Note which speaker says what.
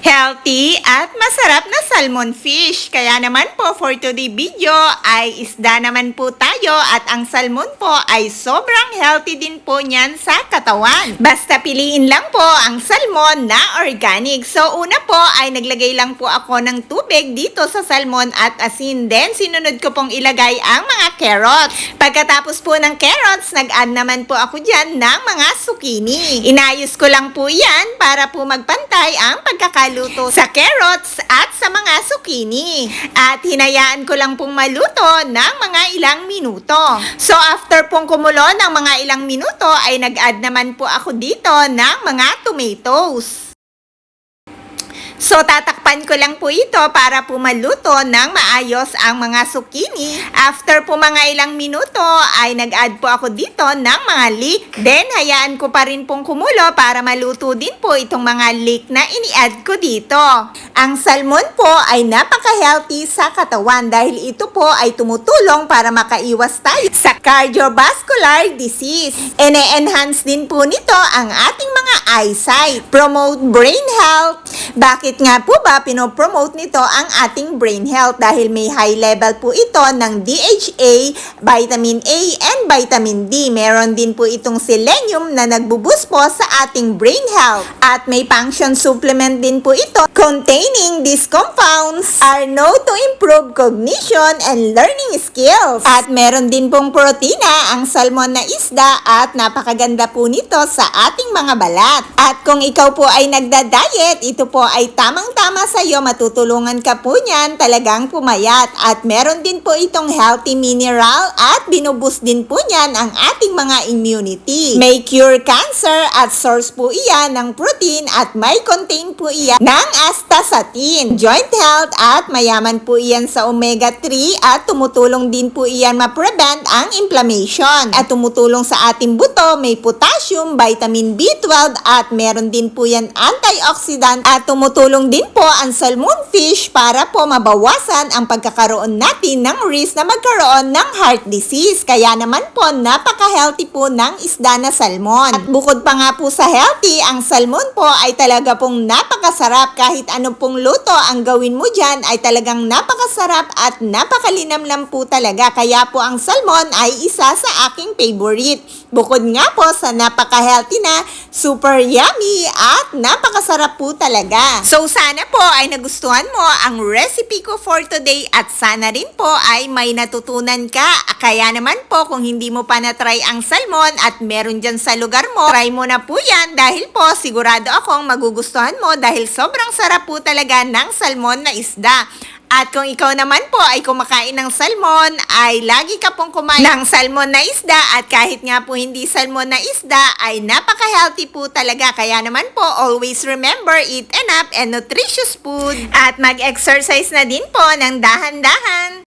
Speaker 1: Healthy at masarap na salmon fish. Kaya naman po for today video ay isda naman po tayo at ang salmon po ay sobrang healthy din po niyan sa katawan. Basta piliin lang po ang salmon na organic. So una po ay naglagay lang po ako ng tubig dito sa salmon at asin. Then sinunod ko pong ilagay ang mga carrots. Pagkatapos po ng carrots, nag-add naman po ako dyan ng mga zucchini. Inayos ko lang po yan para po magpantay ang pagkakaluto sa carrots at sa mga zucchini. At hinayaan ko lang pong maluto ng mga ilang minuto. So after pong kumulo ng mga ilang minuto ay nag-add naman po ako dito ng mga tomatoes. So, tatakpan ko lang po ito para po maluto ng maayos ang mga zucchini. After po mga ilang minuto, ay nag-add po ako dito ng mga leek. Then, hayaan ko pa rin pong kumulo para maluto din po itong mga leek na ini-add ko dito. Ang salmon po ay napaka-healthy sa katawan dahil ito po ay tumutulong para makaiwas tayo sa cardiovascular disease. Ene-enhance din po nito ang ating mga eyesight. Promote brain health. Bakit nga po ba pinopromote nito ang ating brain health? Dahil may high level po ito ng DHA, vitamin A, and vitamin D. Meron din po itong selenium na nagbuboost po sa ating brain health. At may function supplement din po ito containing these compounds are known to improve cognition and learning skills. At meron din pong protina ang salmon na isda at napakaganda po nito sa ating mga balat. At kung ikaw po ay nagda-diet, ito po ay tamang-tama sa iyo, matutulungan ka po niyan talagang pumayat. At meron din po itong healthy mineral at binuboost din po niyan ang ating mga immunity. May cure cancer at source po iyan ng protein at may contain po iyan ng astaxanthin, joint health at mayaman po iyan sa omega-3 at tumutulong din po iyan ma-prevent ang inflammation. At tumutulong sa ating buto, may potassium, vitamin B12 at meron din po yan antioxidant at tumutulong din po ang salmon fish para po mabawasan ang pagkakaroon natin ng risk na magkaroon ng heart disease. Kaya naman po, napaka-healthy po ng isda na salmon. At bukod pa nga po sa healthy, ang salmon po ay talaga pong napakasarap. Kahit ano pong luto ang gawin mo dyan ay talagang napakasarap at napakalinamnam po talaga. Kaya po ang salmon ay isa sa aking favorite. Bukod nga po sa napaka-healthy na, super yummy at napakasarap po talaga. So sana po ay nagustuhan mo ang recipe ko for today at sana rin po ay may natutunan ka. Kaya naman po kung hindi mo pa na-try ang salmon at meron dyan sa lugar mo, try mo na po yan dahil po sigurado akong magugustuhan mo dahil sobrang sarap po talaga ng salmon na isda. At kung ikaw naman po ay kumakain ng salmon, ay lagi ka pong kumain ng salmon na isda at kahit nga po hindi salmon na isda, ay napaka-healthy po talaga. Kaya naman po, always remember, eat enough and nutritious food. At mag-exercise na din po ng dahan-dahan.